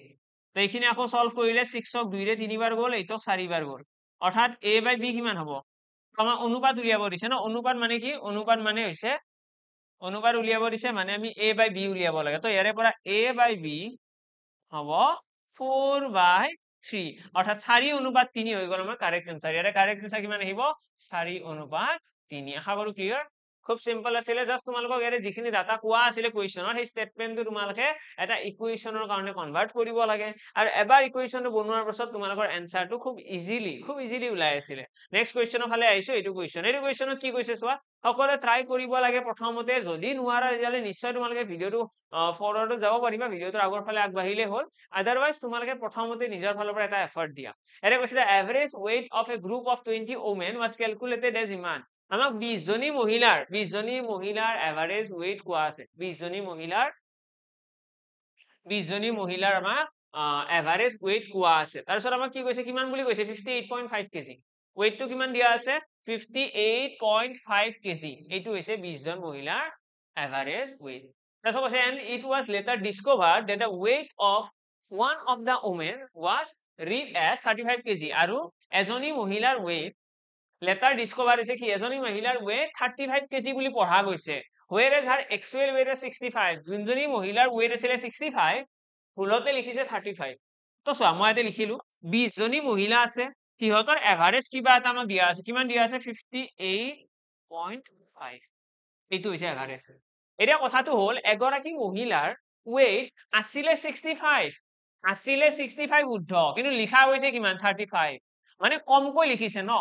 তো এইখিনি আকৌ সলভ কৰিলে 6 ক 2 ৰে 3 বাৰ গল 8 ক 4 বাৰ গল অৰ্থাৎ a বাই b কিমান হ'ব আমাৰ অনুপাত উলিয়াব দিছে ন অনুপাত মানে কি অনুপাত মানে হৈছে অনুপাত উলিয়াব দিছে মানে আমি a বাই b উলিয়াব লাগে তো ইয়াৰে পৰা a বাই b হ'ব 4/3 অৰ্থাৎ 4:3 হৈ গল আমাৰ কাৰেক্ট আনসাৰ ইয়াৰে কাৰেক্ট আনসাৰ কিমান আহিব 4:3 আশা কৰো ক্লিয়াৰ খুব সিম্পল আছিল জাস্ট তোমালোকক ইয়াৰে যিখিনি ডাটা কোৱা আছিল কোৱেশ্চনৰ সেই স্টেটমেন্টটো তোমালোকে এটা ইকুৱেশনৰ কাৰণে কনভাৰ্ট কৰিব লাগে আৰু এবাৰ ইকুৱেশনটো বনোৱাৰ পাছত তোমালোকৰ এনসাৰটো খুব ইজিলি ওলাই আছিল নেক্সট কোৱেশ্চনৰ ফালে আহিছো এইটো কোৱেশ্চনত কি কৈছে চোৱা সকলোৱে ট্ৰাই কৰিব লাগে প্ৰথমতে যদি নোৱাৰা তেতিয়ালে নিশ্চয় তোমালোকে ভিডিওটো ফৰৱাৰ্ডত যাব পাৰিবা ভিডিওটোৰ আগৰ ফালে আগবাঢ়িলে হ'ল আদাৰৱাইজ তোমালোকে প্ৰথমতে নিজৰ ফালৰ পৰা এটা এফৰ্ট দিয়া এৰে কৈছে average weight of a group of 20 women was calculated as ইমান আমাক 20 জনী মহিলাৰ এভাৰেজ weight কোৱা আছে 20 জনী মহিলাৰ আমাক এভাৰেজ weight কোৱা আছে তাৰপিছত আমাক কি কৈছে কিমান বুলি কৈছে 58.5 কেজি ওয়েটটো কিমান দিয়া আছে 58.5 কেজি এইটো হৈছে 20 জন মহিলাৰ এভাৰেজ ওয়েট তাৰপিছত কৈছে and it was later discovered that the weight of one of the women was reached as 35 KG আৰু এজনী মহিলাৰ weight লেটাৰ ডিসকভাৰ হৈছে কি এজনী মহিলাৰ weight 35 কেজি বুলি পঢ়া গৈছে whereas her actual weight is 65 যোনজনী মহিলাৰ weight আছিলে 65 ভুলতে লিখিছে 35 তো চোৱা মই ইয়াতে লিখিলো 20 জনী মহিলা আছে সিহঁতৰ এভাৰেজ কিবা এটা আমাক দিয়া আছে কিমান দিয়া আছে 58.5 এইটো হৈছে এভাৰেজ এতিয়া কথাটো হ'ল এগৰাকী মহিলাৰ weight আছিলে 65 আছিলে 65 উদ্ধ কিন্তু লিখা হৈছে কিমান 35 মানে কমকৈ লিখিছে ন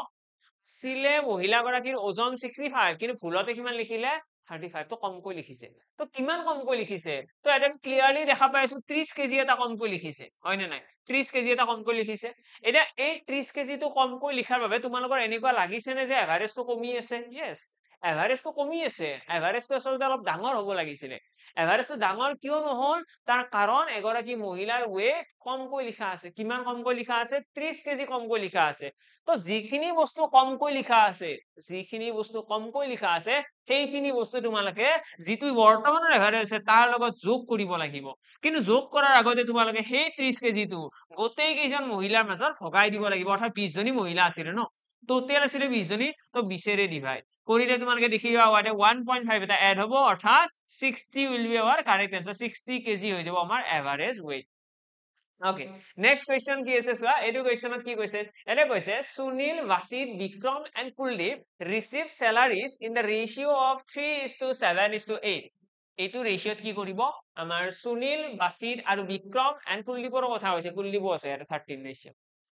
আছিলে মহিলাগৰাকীৰ ওজন 65 কিন্তু ভুলতে কিমান লিখিলে 35 তো কমকৈ লিখিছে তো কিমান কমকৈ লিখিছে তো এটা ক্লিয়াৰলি দেখা পাইছো 30 কেজি এটা কমকৈ লিখিছে হয় নে নাই 30 কেজি এটা কমকৈ লিখিছে এটা এই 30 কেজি তো কমকৈ লিখাৰ বাবে তোমালোকৰ এনেকুৱা লাগিছে নে যে এভাৰেজটো কমি আছে ইয়েস এভাৰেজটো কমি আছে এভাৰেজটো আসলে অলপ ডাঙৰ হ'ব লাগিছিলে এভাৰেজটো ডাঙৰ কিয় নহল তাৰ কাৰণ এগৰাকী মহিলাৰ weight কমকৈ লিখা আছে কিমান কমকৈ লিখা আছে 30 কেজি কমকৈ লিখা আছে তো যিখিনি বস্তু কমকৈ লিখা আছে যিখিনি বস্তু কমকৈ লিখা আছে সেইখিনি বস্তু তোমালোকে যিটো বৰ্তমানৰ এভাৰেজ আছে তাৰ লগত যোগ কৰিব লাগিব কিন্তু যোগ কৰাৰ আগতে তোমালোকে সেই 30 কেজিটো গোটেই কেইজন মহিলাৰ মাজত ভগাই দিব লাগিব অৰ্থাৎ 20 জনী মহিলা আছিল ন টোটেল আছিলে 20 জনী তো 20 ৰে ডিভাইড কৰিলে তোমালোকে দেখিবা ওয়াটে 1.5 এটা এড হ'ব অৰ্থাৎ 60 will be our correct answer 60 KG হৈ যাব আমাৰ average weight Okay, next question কি আছে চোৱা এইটো কোৱেশ্চনত কি কৈছে এনে কৈছে সুনীল বাসিত Vikram and Kuldeep receive salaries in the ratio of 3:7:8 এইটো ৰেশিওত কি কৰিব আমাৰ সুনীল বাসিত আৰু বিক্ৰম and কুলদীপৰ কথা হৈছে কুলদীপো আছে এটা 13 ৰেশিও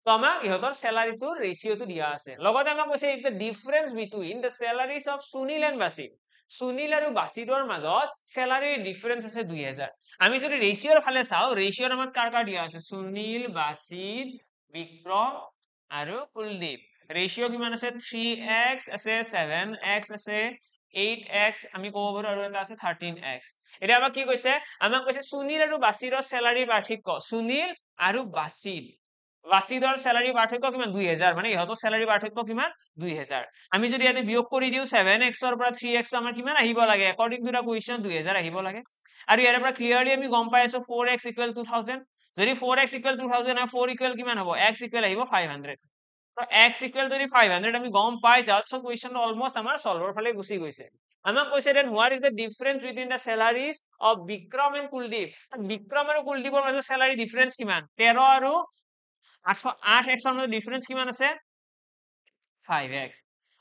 তো আমাক ইহঁতৰ স্যালাৰিটো ৰেশিওটো দিয়া আছে লগতে আমাক কৈছে is the difference between the salaries of Sunil and Basit Sunil আৰু বাসিতৰ মাজত স্যালাৰিৰ ডিফাৰেন্স আছে 2000 আমি যদি ৰেশিওৰ ফালে চাও ৰেশিওৰ আমাক কাৰ কাৰ দিয়া আছে সুনীল বাসিত বিক্ৰম আৰু কুলদীপ ৰেশিও কিমান আছে 3x আছে 7x আছে 8x আমি কব পাৰো আৰু এটা আছে 13x এটা আমাক কি কৈছে আমাক কৈছে সুনীল আৰু বাসিতৰ স্যালাৰি পাৰ্থক্য সুনীল আৰু বাসিতৰ স্যালাৰি পাৰ্থক্য কিমান 2000 মানে ইহঁতৰ স্যালাৰি পাৰ্থক্য কিমান 2000 আমি যদি ইয়াতে বিয়োগ কৰি দিও 7x ৰ পৰা 3x আমাৰ কিমান আহিব লাগে according to the question 2000 আহিব লাগে আৰু ইয়াৰ পৰা ক্লিয়াৰলি আমি গম পাই আছো 4x = 2000 যদি 4x = 2000 আৰু 4 = কিমান হ'ব x = আহিব 500 তো x = যদি 500 আমি গম পাই যাও সো কোৱেশ্চনটো অলমোস্ট আমাৰ সলভৰ ফালে গুছি গৈছে আমাক কৈছে then what is the difference between the salaries of Vikram and Kuldeep Vikram আৰু কুলদীপৰ মাজত স্যালাৰি ডিফাৰেন্স কিমান 13 আৰু 8x ৰ মাজত ডিফাৰেন্স কিমান আছে 5x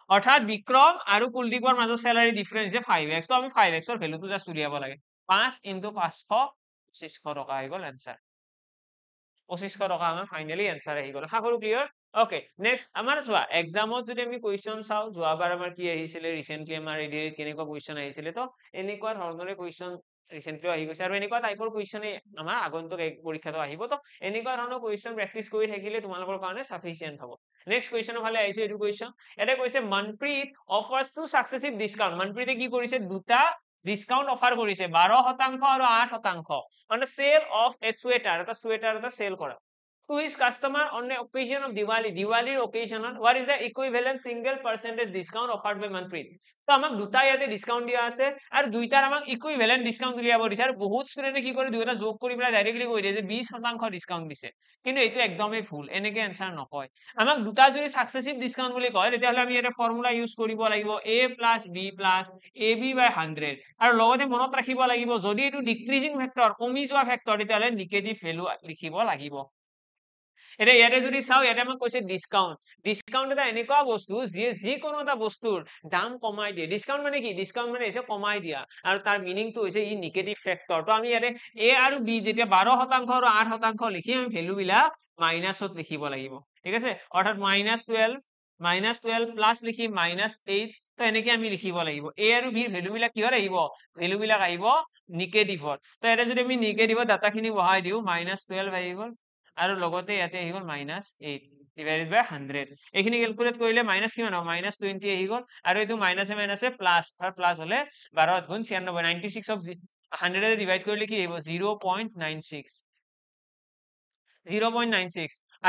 অৰ্থাৎ বিক্ৰম আৰু কুলদীপৰ মাজত স্যালাৰি ডিফাৰেন্স যে 5x তো আমি 5x ৰ ভ্যালুটো জাস্ট উলিয়াব লাগে 5 into 500 2500 টকা আহি গল आंसर 2500 টকা আমাৰ ফাইনালি आंसर আহি গল আশা কৰো ক্লিয়াৰ ওকে নেক্সট আমাৰ চোৱা এক্সামত যদি আমি কোৱেশ্চন চাও যোৱাবাৰ আমাৰ কি আহিছিলে ৰিসেন্টলি আমাৰ এডিএ কেনেকুৱা কোৱেশ্চন আহিছিলে তো এনেকুৱা ধৰণৰে কোৱেশ্চন ৰিসেন্টলি আহি গৈছে আৰু এনেকুৱা টাইপৰ কোৱেশ্চনে আমাৰ আগন্তুক পৰীক্ষাটো আহিব তো এনেকুৱা ধৰণৰ কোৱেশ্চন প্ৰেক্টিস কৰি থাকিলে তোমালোকৰ কাৰণে সাফিসিয়েন্ট হ'ব নেক্সট কোৱেশ্চনৰ ফালে আহিছে এইটো কোৱেশ্চন এটা কৈছে মনপ্ৰীত অফাৰ্স টু সাকসেসিভ ডিসকাউন্ট মনপ্ৰীতে কি কৰিছে দুটা ডিসকাউন্ট অফাৰ কৰেছে 12% আৰু 8% on the sale of a sweater এটা সোয়েটার এটা সেল করা to his customer on the occasion of Diwali's occasion what is the equivalent single percentage discount offered by Manpreet তো আমাক দুটা ইয়াতে ডিসকাউন্ট দিয়া আছে আৰু দুইটাৰ আমাক ইকুইভ্যালেন্ট ডিসকাউন্ট উলিয়াব দিছে আৰু বহুত ষ্টুডেন্টে কি কৰে দুইটা যোগ কৰি পেলাই ডাইৰেক্টলি কৈ দিয়ে যে 20% ডিসকাউন্ট দিছে কিন্তু এইটো একদমই ভুল এনেকে आंसर নকয় আমাক দুটা যদি সাকসেসিভ ডিসকাউন্ট বুলি কয় তেতিয়াহলে আমি এটা ফৰ্মুলা ইউজ কৰিব লাগিব a + b + ab / 100 আৰু লগতে মনত ৰাখিব লাগিব যদি এটো ডিক্ৰিজিং ফেক্টৰ কমি যোৱা ফেক্টৰ তেতিয়াহলে নেগেটিভ ভ্যালু লিখিব লাগিব এটা ইয়াতে যদি চাও ইয়াতে আমাক কৈছে ডিসকাউন্ট এটা এনেকুৱা বস্তু যি কোনো এটা বস্তুৰ দাম কমাই দিয়ে ডিসকাউন্ট মানে কি ডিসকাউন্ট মানে হৈছে কমাই দিয়া আৰু তাৰ মিনিংটো হৈছে ই নেগেটিভ ফেক্টৰ তো আমি ইয়াতে a আৰু b যেতিয়া 12% আৰু 8% লিখি আমি ভ্যালু বিলাক মাইনাসত লিখিব লাগিব ঠিক আছে অৰ্থাৎ -12 প্লাস লিখি -8 তো এনেকে আমি লিখিব লাগিব a আৰু b ভ্যালু বিলাক কিহৰ আহিব ভ্যালু বিলাক আহিব নেগেটিভত তো এটা যদি আমি নেগেটিভত ডাটাখিনি বহাই দিও -12 আহি গল আৰু লগতে ইয়াতে আহি গল -8 divided by 100 এইখিনি ক্যালকুলেট কৰিলে মাইনাস কিমান হ'ব -20 আহি গল আৰু এইটো মাইনাসে মাইনাসে প্লাস আৰু প্লাস হলে 12 গুণ 96 96 অফ 100 এ ডিভাইড কৰিলে কি আহিব 0.96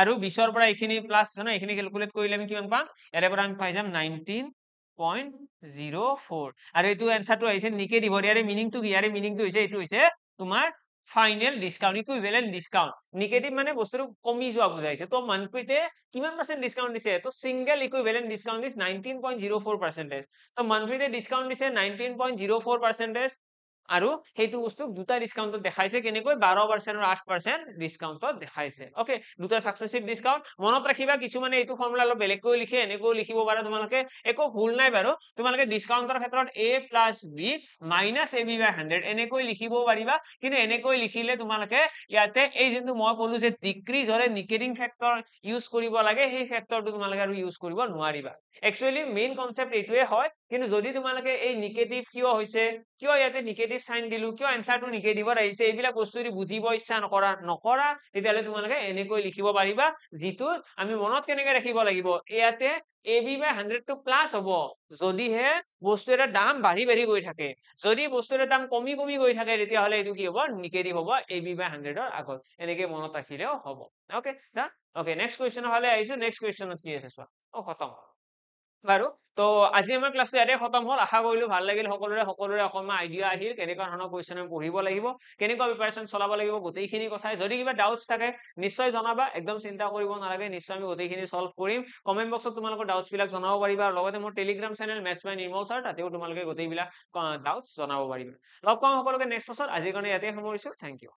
আৰু 20ৰ পৰা এইখিনি প্লাছ আছে ন এইখিনি ক্যালকুলেট কৰিলে আমি কিমান পাম ইয়াৰে পৰা আমি পাই যাম 19.04 আৰু এইটো এনসাৰটো আহিছে নিগেটিভ ইয়াৰে মিনিংটো কি ইয়াৰে মিনিংটো হৈছে এইটো হৈছে তোমাৰ final discount equivalent discount negative মানে বস্তুটো কমি যোৱা বুজাইছে তো মনপ্ৰীতে কিমান পাৰ্সেন্ট ডিসকাউন্ট দিছে তো সিঙ্গেল ইকুইভ্যালেন্ট ডিসকাউন্ট ইজ 19.04% তো মনপ্ৰীতে ডিসকাউন্ট দিছে 19.04% আৰু সেইটো বস্তু দুটা ডিসকাউন্টত দেখাইছে কেনেকৈ 12% আৰু 8% ডিসকাউন্টত দেখাইছে ওকে দুটা সাকসেসিভ ডিসকাউন্ট মনত ৰাখিবা কিছুমানে এইটো ফৰ্মুলা অলপ বেলেগকৈ লিখে এনেকৈ লিখিব পাৰা তোমালোকে একো ভুল নাই বাৰু তোমালোকে ডিসকাউন্টৰ ক্ষেত্ৰত a + b - ab/100 এনেকৈ লিখিব পাৰিবা কিন্তু এনেকৈ লিখিলে তোমালোকে ইয়াতে এই যোনটো মই ক'লো যে ডিক্ৰিজ হলে নিগেটিভ ফেক্টৰ ইউজ কৰিব লাগে সেই ফেক্টৰটো তোমালোকে আৰু ইউজ কৰিব নোৱাৰিবা একচুয়ালি মেইন কনসেপ্ট এইটোৱে হয় কিন্তু যদি তোমালোকে এই নিগেটিভ কিয় হৈছে কিয় ইয়াতে নিগেটিভ সাইন দিলু কিয় এনসাৰটো নিগেটিভত আহিছে এইবিলাক বস্তু যদি বুজিব ইচ্ছা নকৰা তেতিয়ালে তোমালোকে এনেকৈ লিখিব পাৰিবা যিটো আমি মনত কেনেকৈ ৰাখিব লাগিব ইয়াতে ab/100 টো প্লাস হ'ব যদিহে বস্তু এটা দাম বাঢ়ি গৈ থাকে যদি বস্তুৰ দাম কমি গৈ থাকে তেতিয়াহলে এইটো কি হ'ব নিগেটিভ হ'ব ab/100 ৰ আগত এনেকৈ মনত ৰাখিলেও হ'ব ওকে done ওকে নেক্সট কোৱেশ্চনৰ ফালে আহিছো নেক্সট কোৱেশ্চনত কি আছে চোৱা খতম বাৰু তো আজি আমাৰ ক্লাছটো ইয়াতে খতম হ'ল আশা কৰিলো ভাল লাগিল সকলোৰে অকণমান আইডিয়া আহিল কেনেকুৱা ধৰণৰ কোৱেশ্চন আমি পঢ়িব লাগিব কেনেকুৱা প্ৰিপাৰেচন চলাব লাগিব গোটেইখিনি কথাই যদি কিবা ডাউটছ থাকে নিশ্চয় জনাবা একদম চিন্তা কৰিব নালাগে নিশ্চয় আমি গোটেইখিনি সলভ কৰিম কমেন্ট বক্সত তোমালোকৰ ডাউটছ বিলাক জনাব পাৰিবা আৰু লগতে মোৰ টেলিগ্ৰাম চেনেল মেথছ বাই নিৰ্মল ছাৰ তাতেও তোমালোকে গোটেইবিলাক ডাউটছ জনাব পাৰিবা লগ পাম সকলোকে নেক্সট ক্লাছত আজিৰ কাৰণে ইয়াতে সামৰিছো থেংক ইউ